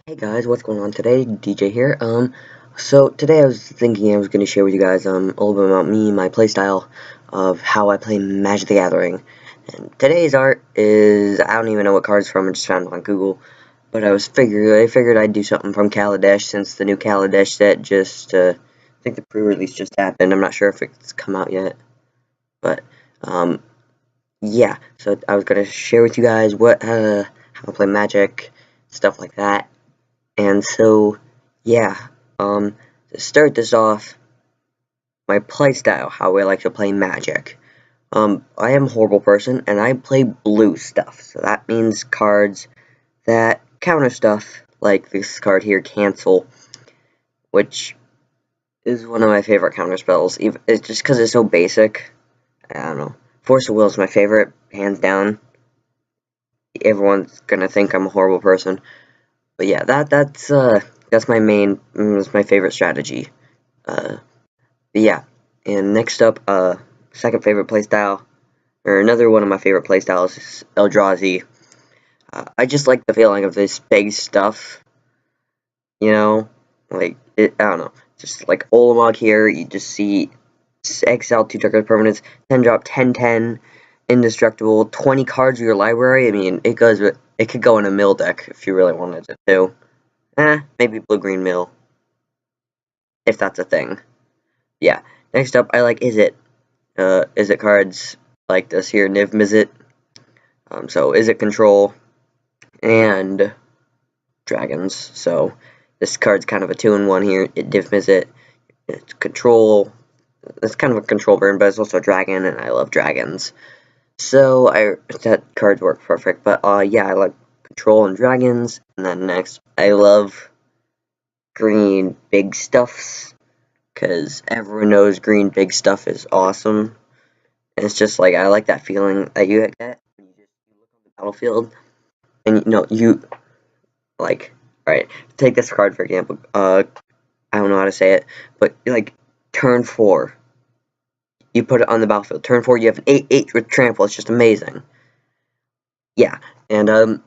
Hey guys, what's going on today? DJ here. So today I was thinking I was going to share with you guys a little bit about me, my playstyle of how I play Magic the Gathering. And today's art is, I don't even know what card's from, I just found it on Google. But I figured I'd do something from Kaladesh since the new Kaladesh set I think the pre-release just happened. I'm not sure if it's come out yet. But yeah, so I was going to share with you guys how I play Magic, stuff like that. And so, yeah, to start this off, my playstyle, how I like to play Magic. I am a horrible person, and I play blue stuff, so that means cards that counter stuff, like this card here, Cancel, which is one of my favorite counter spells. It's just because it's so basic. I don't know. Force of Will is my favorite, hands down. Everyone's gonna think I'm a horrible person. But yeah, that's my favorite strategy. But yeah, and next up, second favorite playstyle, or another one of my favorite playstyles is Eldrazi. I just like the feeling of this big stuff, you know, I don't know, just like Olimog here, you just see exile 2 target permanents, 10 drop, 10/10, indestructible, 20 cards of your library. I mean, it could go in a mill deck if you really wanted it to. Maybe blue-green mill, if that's a thing. Yeah. Next up, I like Is It cards like this here, Niv Mizzet. So Is It control and dragons. So this card's kind of a 2-in-1 here. Niv Mizzet, it's control. It's kind of a control burn, but it's also a dragon, and I love dragons. So that cards work perfect. But yeah, I like control and dragons. And then next, I love green big stuffs, because everyone knows green big stuff is awesome. And it's just like, I like that feeling that you get when you just look on the battlefield, and you like, alright, take this card for example, I don't know how to say it, but like, turn 4, you put it on the battlefield, turn 4, you have an 8/8 with trample, it's just amazing. Yeah, and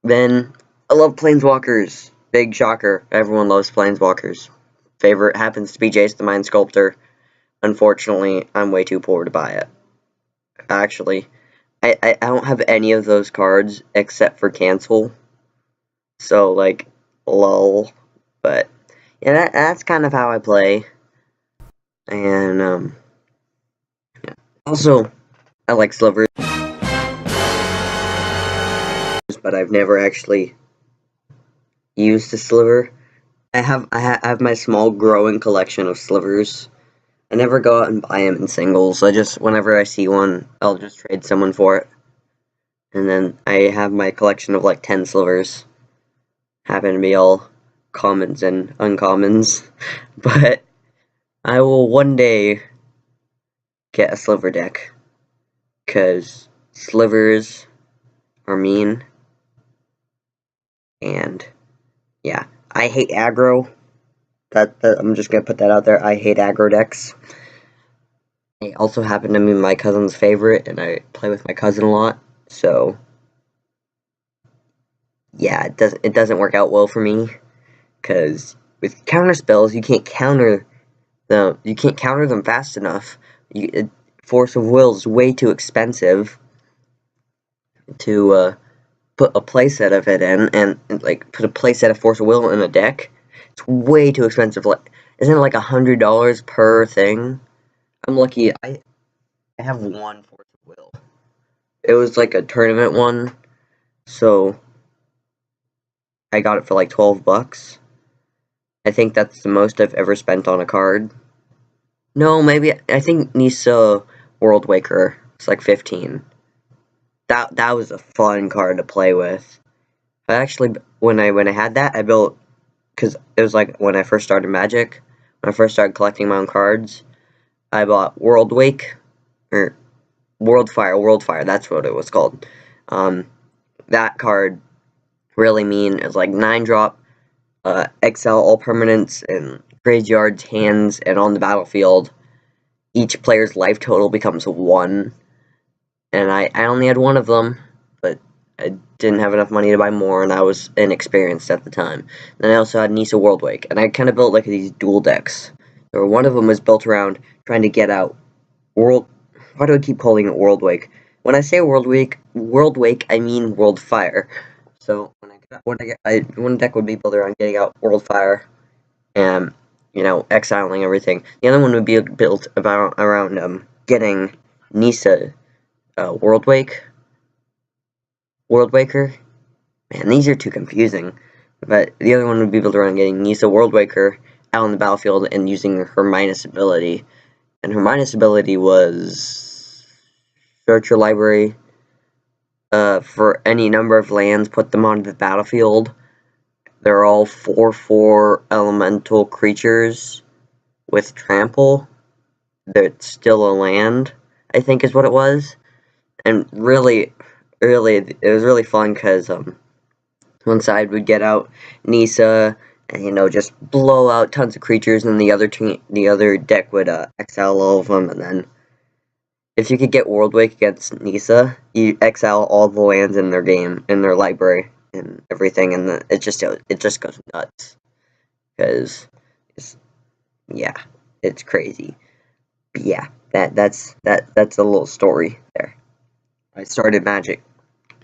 then, I love Planeswalkers, big shocker, everyone loves Planeswalkers. Favorite happens to be Jace the Mind Sculptor. Unfortunately, I'm way too poor to buy it. Actually, I don't have any of those cards except for Cancel. So, like, lol. But, yeah, that's kind of how I play. And, yeah. Also, I like Slivers, but I've never actually used a Sliver. I have my small growing collection of Slivers. I never go out and buy them in singles. Whenever I see one, I'll just trade someone for it. And then I have my collection of like 10 Slivers. Happen to be all commons and uncommons. But I will one day get a Sliver deck. Because Slivers are mean. And yeah, I hate aggro. I'm just gonna put that out there. I hate aggro decks. They also happen to be my cousin's favorite, and I play with my cousin a lot, so yeah, it doesn't work out well for me, because with counter spells you can't counter them fast enough. Force of Will is way too expensive to put a playset of it in, and like put a playset of Force of Will in a deck. It's way too expensive. Like, isn't it like $100 per thing? I'm lucky I have one Force of Will. It was like a tournament one, so I got it for like $12. I think that's the most I've ever spent on a card. No, maybe I think Nisa World Waker was like 15. That was a fun card to play with. I actually, when I had that, I built, because it was like when I first started Magic, when I first started collecting my own cards, I bought Worldfire, that's what it was called. That card really mean is like 9-drop, exile all permanents in graveyards, hands, and on the battlefield. Each player's life total becomes 1, and I only had one of them, but I didn't have enough money to buy more, and I was inexperienced at the time. Then I also had Nisa Worldwake, and I kind of built like these dual decks. So one of them was built around trying to get out Why do I keep calling it Worldwake? When I say Worldwake, I mean Worldfire. So one deck would be built around getting out Worldfire and exiling everything. The other one would be built around getting Nisa Worldwaker. Man, these are too confusing. But the other one would be built around getting Nisa Worldwaker out on the battlefield and using her minus ability. And her minus ability was search your library for any number of lands, put them onto the battlefield. They're all 4/4 elemental creatures with trample. That's still a land, I think is what it was. And really, it was really fun because one side would get out Nisa and just blow out tons of creatures, and the other deck would exile all of them, and then if you could get Worldwake against Nisa, you exile all the lands in their library, and everything, and it just goes nuts, because it's crazy. But yeah, that's a little story there. I started Magic.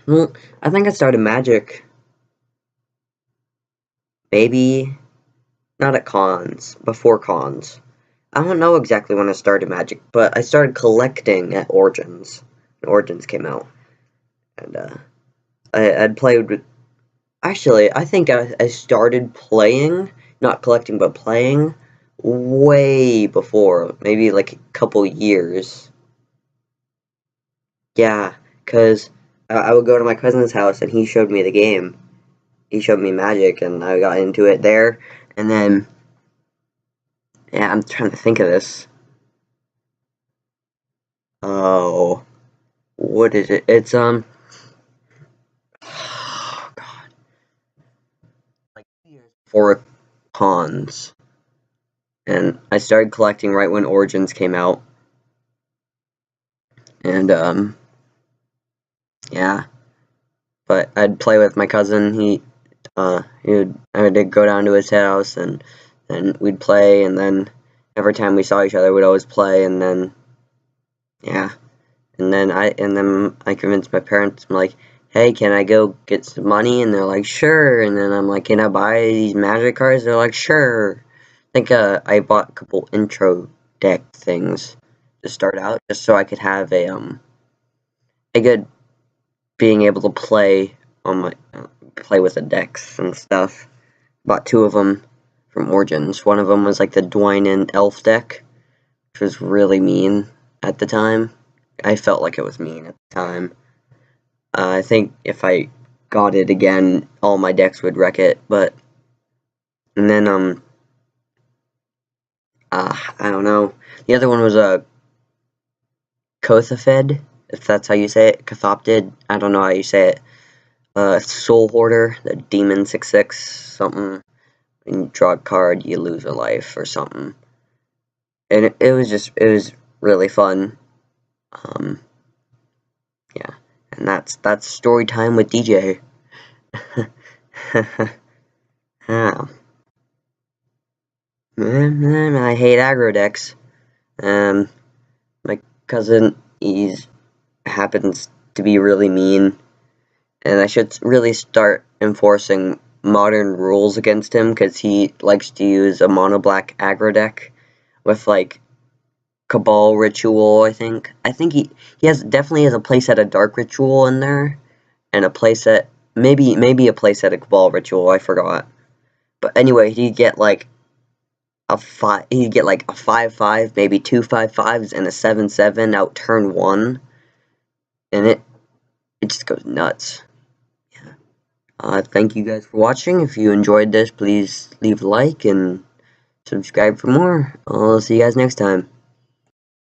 Well, I think I started Magic maybe not at cons, before cons. I don't know exactly when I started Magic, but I started collecting at Origins. Origins came out, and I'd played with. Actually, I think I started playing, not collecting, but playing, way before, maybe like a couple years. Yeah, because I would go to my cousin's house and he showed me the game. He showed me Magic, and I got into it there, and then, yeah, I'm trying to think of this. Oh, what is it? It's, oh god, like 2 years before cons. And I started collecting right when Origins came out. And, yeah. But I'd play with my cousin. I would go down to his house, and then we'd play, and then every time we saw each other, we'd always play, and then, yeah. And then I convinced my parents, I'm like, hey, can I go get some money? And they're like, sure. And then I'm like, can I buy these Magic cards? They're like, sure. I think I bought a couple intro deck things to start out, just so I could have a good being able to play on my play with the decks and stuff. Bought 2 of them from Origins. One of them was like the Dwynen Elf deck, which was really mean at the time. I felt like it was mean at the time. I think if I got it again, all my decks would wreck it. And then I don't know. The other one was a Kothafed, if that's how you say it. Cathoptid. I don't know how you say it. Soul Hoarder, the Demon 6/6 something. When you draw a card, you lose a life or something. And it was really fun. Yeah, and that's story time with DJ. Yeah. I hate aggro decks. My cousin, happens to be really mean, and I should really start enforcing modern rules against him, because he likes to use a mono black aggro deck with like Cabal Ritual. I think he definitely has a playset of Dark Ritual in there, and a playset, maybe a playset of Cabal Ritual. I forgot. But anyway, he'd get like a 5/5, maybe 2 5/5s, and a 7/7 out turn 1, and it just goes nuts. Yeah. Thank you guys for watching. If you enjoyed this, please leave a like and subscribe for more. I'll see you guys next time.